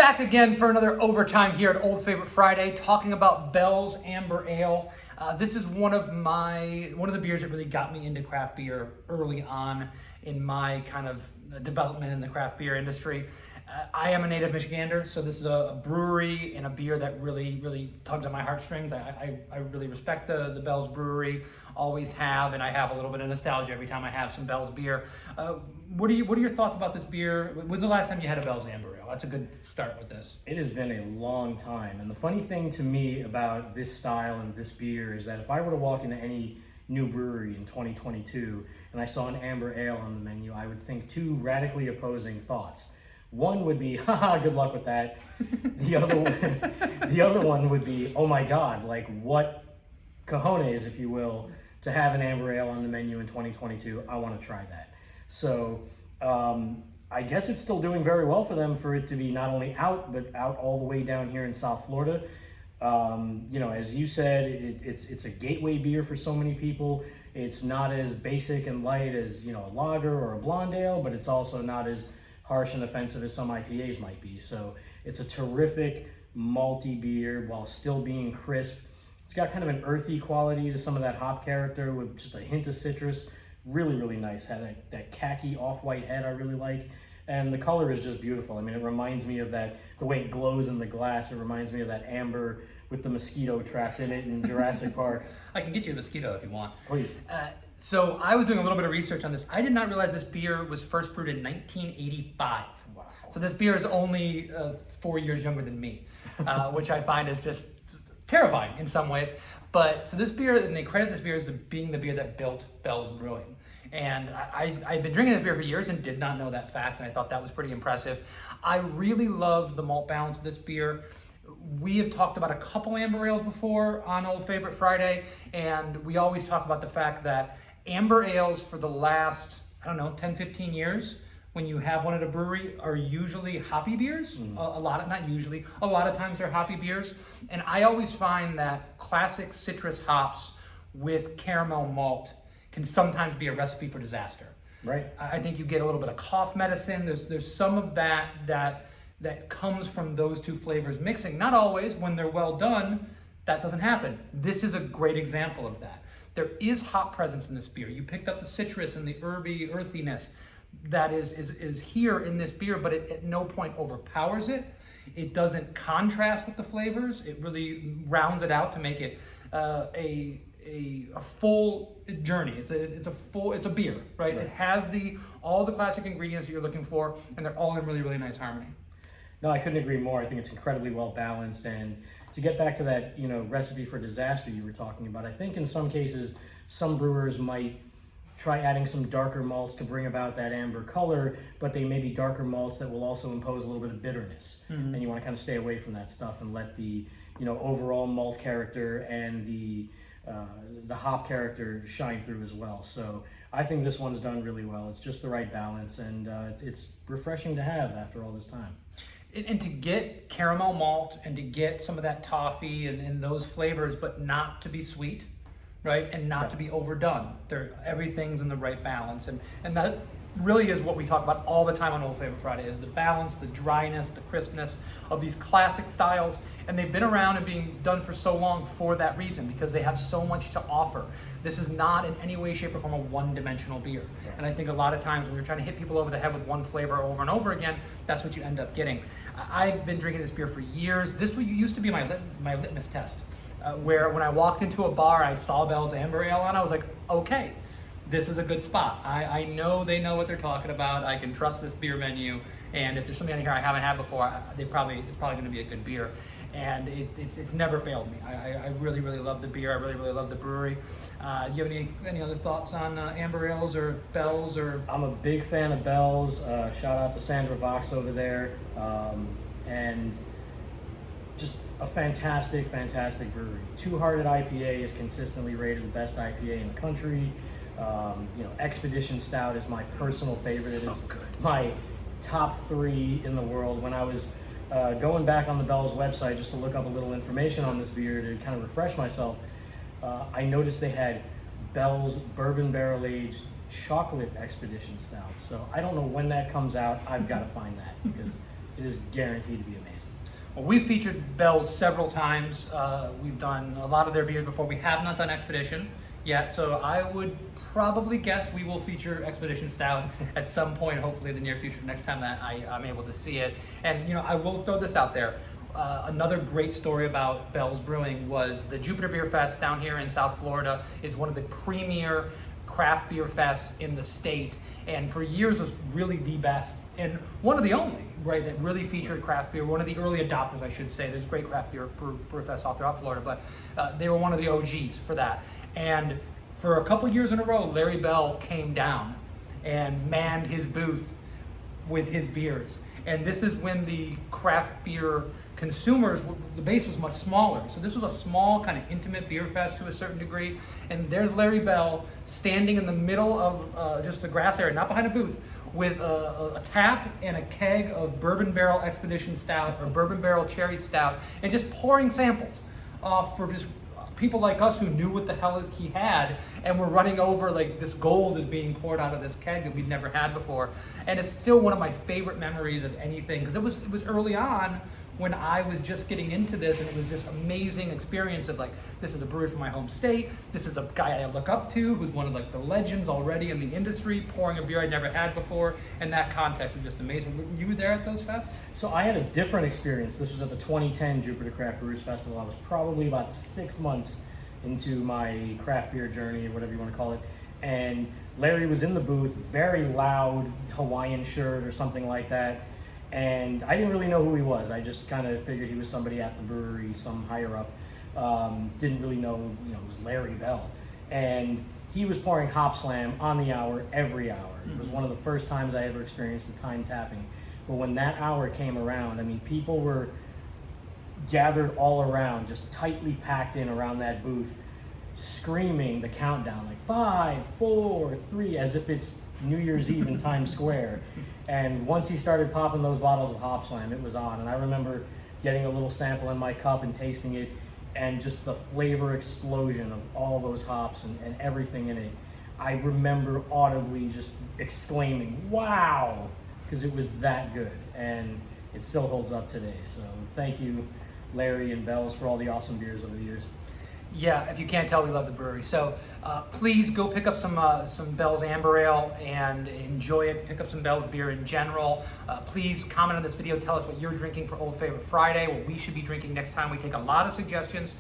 Back again for another overtime here at Old Favorite Friday, talking about Bell's Amber Ale. This is one of the beers that really got me into craft beer early on in my kind of development in the craft beer industry. I am a native Michigander, so this is a brewery and a beer that really tugs at my heartstrings. I really respect the Bell's Brewery, always have, and I have a little bit of nostalgia every time I have some Bell's beer. What are your thoughts about this beer? When's the last time you had a Bell's Amber Ale? That's a good start with this. It has been a long time, and the funny thing to me about this style and this beer is that if I were to walk into any new brewery in 2022 and I saw an Amber Ale on the menu, I would think two radically opposing thoughts. One would be, haha, good luck with that. The other one would be, oh my God, like what cojones, if you will, to have an Amber Ale on the menu in 2022. I want to try that. So I guess it's still doing very well for them for it to be not only out, but out all the way down here in South Florida. As you said, it's a gateway beer for so many people. It's not as basic and light as, a lager or a blonde ale, but it's also not as harsh and offensive as some IPAs might be. So it's a terrific malty beer while still being crisp. It's got kind of an earthy quality to some of that hop character with just a hint of citrus. Really nice. Had that khaki off-white head I really like. And the color is just beautiful. I mean, it reminds me of the way it glows in the glass. It reminds me of that amber with the mosquito trapped in it in Jurassic Park. I can get you a mosquito if you want. Please. So I was doing a little bit of research on this. I did not realize this beer was first brewed in 1985. Wow. So this beer is only 4 years younger than me, which I find is just terrifying in some ways. But so this beer, and they credit this beer as being the beer that built Bell's Brewing. And I've been drinking this beer for years and did not know that fact, and I thought that was pretty impressive. I really love the malt balance of this beer. We have talked about a couple Amber Ales before on Old Favorite Friday, and we always talk about the fact that Amber Ales for the last, 10, 15 years, when you have one at a brewery, are usually hoppy beers. A lot of times they're hoppy beers. And I always find that classic citrus hops with caramel malt can sometimes be a recipe for disaster. Right. I think you get a little bit of cough medicine. There's some of that comes from those two flavors mixing. Not always. When they're well done, that doesn't happen. This is a great example of that. There is hop presence in this beer. You picked up the citrus and the herby earthiness that is here in this beer, but it at no point overpowers it. It doesn't contrast with the flavors. It really rounds it out to make it a full journey. It's a beer, right? It has all the classic ingredients that you're looking for, and they're all in really nice harmony. No, I couldn't agree more. I think it's incredibly well balanced. And to get back to that, recipe for disaster you were talking about, I think in some cases, some brewers might try adding some darker malts to bring about that amber color, but they may be darker malts that will also impose a little bit of bitterness. Mm-hmm. And you want to kind of stay away from that stuff and let the, overall malt character and the hop character shine through as well. So I think this one's done really well. It's just the right balance, and it's refreshing to have after all this time. And to get caramel malt and to get some of that toffee and those flavors, but not to be sweet, right? And not to be overdone. Everything's in the right balance. And that really is what we talk about all the time on Old Favorite Friday, is the balance, the dryness, the crispness of these classic styles. And they've been around and being done for so long for that reason, because they have so much to offer. This is not in any way, shape, or form a one-dimensional beer. Right. And I think a lot of times when you're trying to hit people over the head with one flavor over and over again, that's what you end up getting. I've been drinking this beer for years. This used to be my litmus test, where when I walked into a bar, I saw Bell's Amber Ale on, I was like, okay, this is a good spot. I know they know what they're talking about. I can trust this beer menu, and if there's something in here I haven't had before, it's probably going to be a good beer. And it's never failed me. I really love the beer. I really love the brewery. Do you have any other thoughts on Amber Ales or Bell's? Or I'm a big fan of Bell's. Shout out to Sandra Vox over there, and just a fantastic brewery. Two Hearted IPA is consistently rated the best IPA in the country. Expedition Stout is my personal favorite. It is good. My top 3 in the world. When I was going back on the Bell's website just to look up a little information on this beer to kind of refresh myself, I noticed they had Bell's Bourbon Barrel Aged Chocolate Expedition Stout. So I don't know when that comes out. I've got to find that because it is guaranteed to be amazing. Well, we've featured Bell's several times. We've done a lot of their beers before. We have not done Expedition yet, so I would probably guess we will feature Expedition Stout at some point, hopefully in the near future, next time that I'm able to see it. And you know, I will throw this out there. Another great story about Bell's Brewing was the Jupiter Beer Fest down here in South Florida. It's one of the premier craft beer fests in the state, and for years was really the best and one of the only, right, that really featured craft beer. One of the early adopters, I should say. There's great craft beer brew fests all throughout Florida, but they were one of the OGs for that. And for a couple years in a row, Larry Bell came down and manned his booth with his beers. And this is when the craft beer consumers, the base was much smaller. So this was a small, kind of intimate beer fest to a certain degree. And there's Larry Bell standing in the middle of just a grass area, not behind a booth, with a tap and a keg of Bourbon Barrel Expedition Stout or Bourbon Barrel Cherry Stout, and just pouring samples for just people like us who knew what the hell he had, and we're running over like this gold is being poured out of this keg that we'd never had before. And it's still one of my favorite memories of anything, because it was early on when I was just getting into this, and it was this amazing experience of like, this is a brewery from my home state, this is a guy I look up to who's one of like the legends already in the industry, pouring a beer I'd never had before, and that context was just amazing. Were you there at those fests? So I had a different experience. This was at the 2010 Jupiter Craft Brewers Festival. I was probably about 6 months into my craft beer journey, or whatever you want to call it, and Larry was in the booth, very loud Hawaiian shirt or something like that. And I didn't really know who he was. I just kind of figured he was somebody at the brewery, some higher up. Didn't really know, it was Larry Bell. And he was pouring Hop Slam on the hour, every hour. It was one of the first times I ever experienced the time tapping. But when that hour came around, I mean, people were gathered all around, just tightly packed in around that booth, screaming the countdown, like 5, 4, 3, as if it's New Year's Eve in Times Square. And once he started popping those bottles of Hop Slam, it was on. And I remember getting a little sample in my cup and tasting it, and just the flavor explosion of all those hops and everything in it. I remember audibly just exclaiming, wow, because it was that good. And it still holds up today. So thank you, Larry and Bell's, for all the awesome beers over the years. Yeah, if you can't tell, we love the brewery. So please go pick up some Bell's Amber Ale and enjoy it. Pick up some Bell's beer in general. Please comment on this video. Tell us what you're drinking for Old Favorite Friday, what we should be drinking next time. We take a lot of suggestions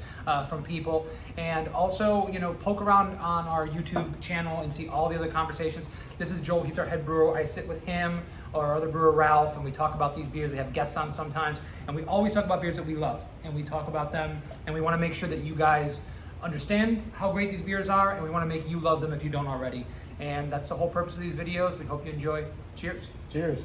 from people. And also, poke around on our YouTube channel and see all the other conversations. This is Joel. He's our head brewer. I sit with him or our other brewer, Ralph, and we talk about these beers. We have guests on sometimes. And we always talk about beers that we love. And we talk about them. And we want to make sure that you guys understand how great these beers are, and we want to make you love them if you don't already. And that's the whole purpose of these videos. We hope you enjoy. Cheers. Cheers.